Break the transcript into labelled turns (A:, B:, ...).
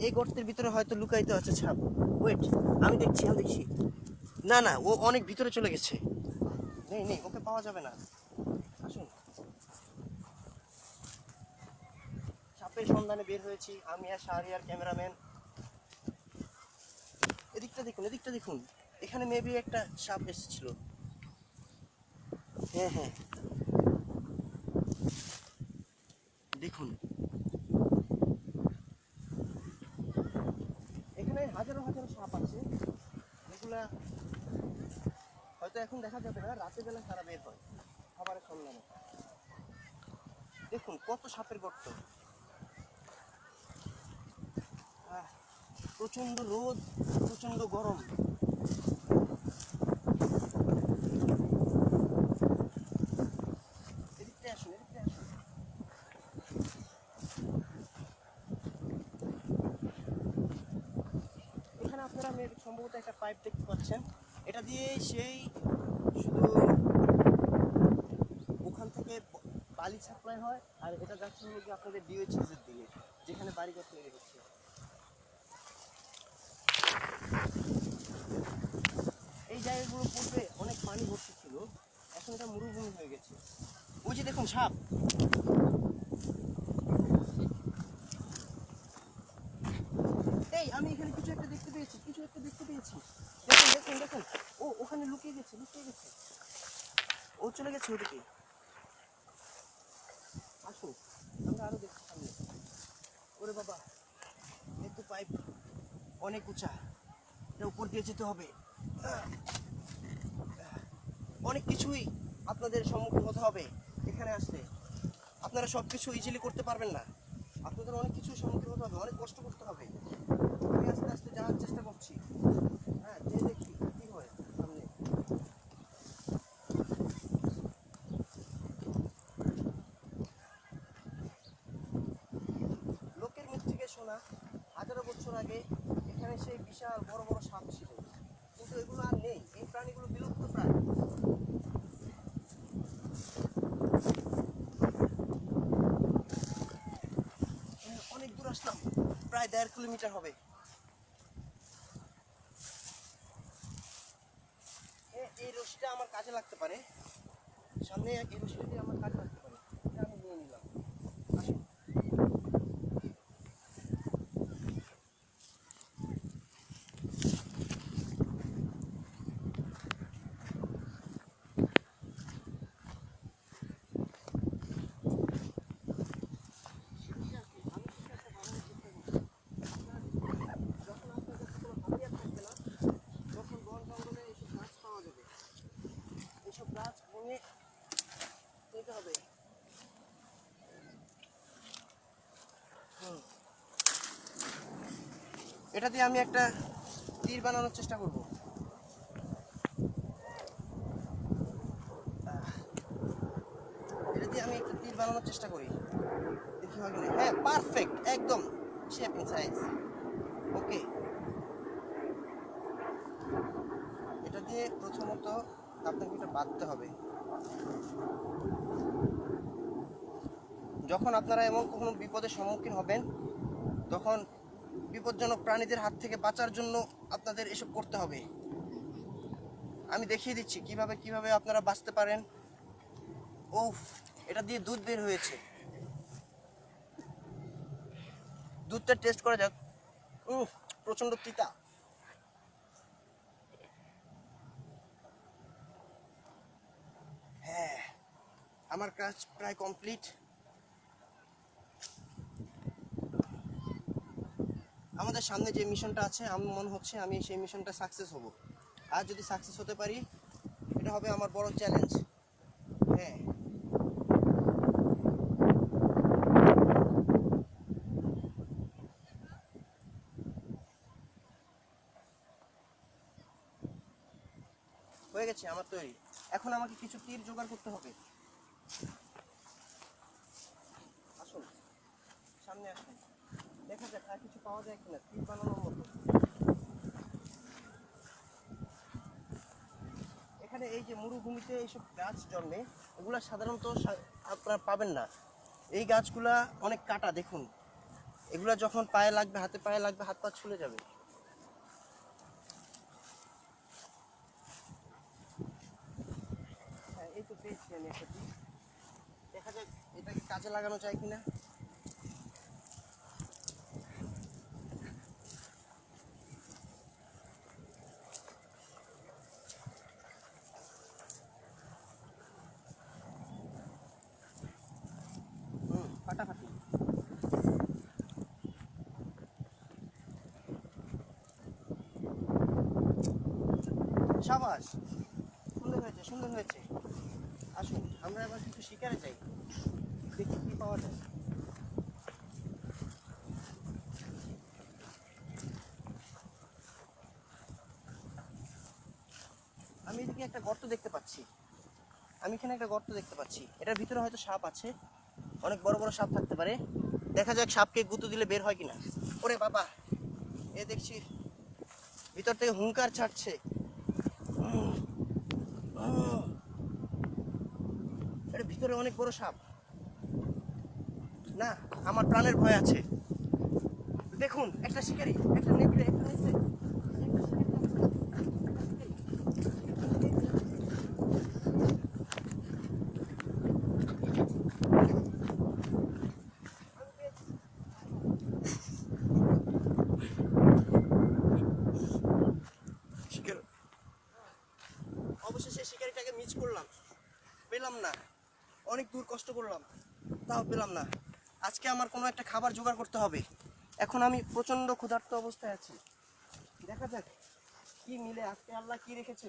A: এই গর্তের ভিতরে হয়তো লুকায়িত আছে সাপ। ওয়েট, আমি দেখছি। না না, ও অনেক ভিতরে চলে গেছে। নেই নেই, ওকে পাওয়া যাবে না। আসুন, সাপের সন্ধানে বের হয়েছি আমি আর শাহরিয়ার ক্যামেরাম্যান। এদিকটা দেখুন, এখানে মেবি একটা সাপ এসেছিল। হ্যাঁ হ্যাঁ, দেখুন এখানে হাজারো হাজারো সাপ আছে, এগুলা হয়তো এখন দেখা যাবে না, রাতের বেলা তারা বের হয় খাবারের সন্ধানে। দেখুন কত সাপের গর্ত। প্রচন্ড রোদ, প্রচন্ড গরম। এদিকটা আসুন। এখানে আপনারা সম্ভবত একটা পাইপ দেখতে পাচ্ছেন, এটা দিয়ে সেই শুধু ওখান থেকে বালি সাপ্লাই হয়, আর এটা যাচ্ছে হলো আপনাদের ডিওএইচএস দিকে, যেখানে বাড়িঘর তৈরি হচ্ছে। এই জায়গাগুলো পূর্বে অনেক পানি ভর্তি ছিল, এখন এটা মরুভূমি হয়ে গেছে। ওই যে দেখুন সাপ। এই আমি এখানে কিছু একটা দেখতে পেয়েছি। দেখুন ও ওখানে লুকিয়ে গেছে। ও চলে গেছে ওদিকে। আসুন, আমরা আরো দেখতে সামনে। ওরে বাবা, একটু পাইপ অনেক উঁচা, এটা উপর দিয়ে যেতে হবে। অনেক কিছুই আপনাদের সম্মুখীন হতে হবে এখানে আসলে। আপনারা সব কিছু ইজিলি করতে পারবেন না, আপনাদের অনেক কিছুর সম্মুখীন হতে হবে, অনেক কষ্ট করতে হবে। আমি আস্তে আস্তে যাওয়ার চেষ্টা করছি। হ্যাঁ, যে দেখি কি হয় সামনে। লোকের মুখ থেকে শোনা, হাজারো বছর আগে এখানে সেই বিশাল বড় বড় সাপ ছিল, কিন্তু এগুলো আর নেই। এই প্রাণীগুলো বিলুপ্ত প্রায়। অনেক দূর আসলাম, প্রায় 1.5 কিলোমিটার হবে। এই রশিটা আমার কাজে লাগতে পারে, সামনে এই রশিটা দিয়ে আমার কাজে লাগতে পারে, এটা আমি নিয়ে নিলাম। আসুন। এটা দিয়ে আমি একটা তীর বানানোর চেষ্টা করব। এটা দিয়ে আমি একটা তীর বানানোর চেষ্টা করি, দেখি হয় কিনা। হ্যাঁ, পারফেক্ট, একদম শেপ এন্ড সাইজ। ওকে, এটা দিয়ে প্রথমত আপনাকে এটা বাঁধতে হবে। যখন আপনারা এমন কোনো বিপদের সম্মুখীন হবেন, তখন বিপজ্জনক প্রাণীদের হাত থেকে বাঁচার জন্য আপনাদের এসব করতে হবে। আমি দেখিয়ে দিচ্ছি কিভাবে আপনারা বাঁচতে পারেন। ওফ, এটা দিয়ে দুধ বের হয়েছে, দুধটা টেস্ট করা যাক। প্রচন্ড তিতা। হ্যাঁ, আমার কাজ প্রায় কমপ্লিট। আমাদের সামনে যে মিশনটা আছে, আমার মনে হচ্ছে আমি সেই মিশনটা সাকসেস হব। আর যদি সাকসেস হতে পারি, এটা হবে আমার বড় চ্যালেঞ্জ। হ্যাঁ, হয়ে গেছে আমার তৈরি। এখন আমাকে কিছু তীর জোগাড় করতে হবে। আসুন, সামনে আসুন, দেখা যাক আর কিছু পাওয়া যায় কিনা তীর বানানোর মতো। এখানে এই যে মরুভূমিতে এইসব গাছ জন্মে, এগুলা সাধারণত আপনারা পাবেন না। এই গাছগুলা অনেক কাটা, দেখুন এগুলা যখন পায়ে লাগবে, হাতে পায়ে লাগবে, হাত পা ছুলে যাবে। হ্যাঁ, এই তো পেয়েছি আমি একটা দিক। দেখা যাক এটাকে কাজে লাগানো যায় কিনা। ফাটাফাটি। সাবাস, সুন্দর হয়েছে, সুন্দর হয়েছে। আসুন আমরা এবার কিছু শিকারে যাই, দেখি কি পাওয়া যায়। আমি এদিকে একটা গর্ত দেখতে পাচ্ছি, এটার ভিতরে হয়তো সাপ আছে, অনেক বড় বড় সাপ থাকতে পারে। দেখা যাক সাপকে গুঁতো দিলে বের হয় কিনা। ওরে বাবা, এ দেখছি ভিতর থেকে হুঙ্কার ছাড়ছে। এর ভিতরে অনেক বড় সাপ। না, আমার প্রাণের ভয় আছে। দেখুন একটা শিকারি, একটা নেকড়ে, একটা নেকড়ে। অবশেষে শিকারিটাকে মিস করলাম, পেলাম না। অনেক দূর কষ্ট করলাম, তাও পেলাম না। আজকে আমার কোনো একটা খাবার জোগাড় করতে হবে। এখন আমি প্রচন্ড ক্ষুধার্ত অবস্থায় আছি। দেখা যাক কি মিলে, আজকে আল্লাহ কি রেখেছে।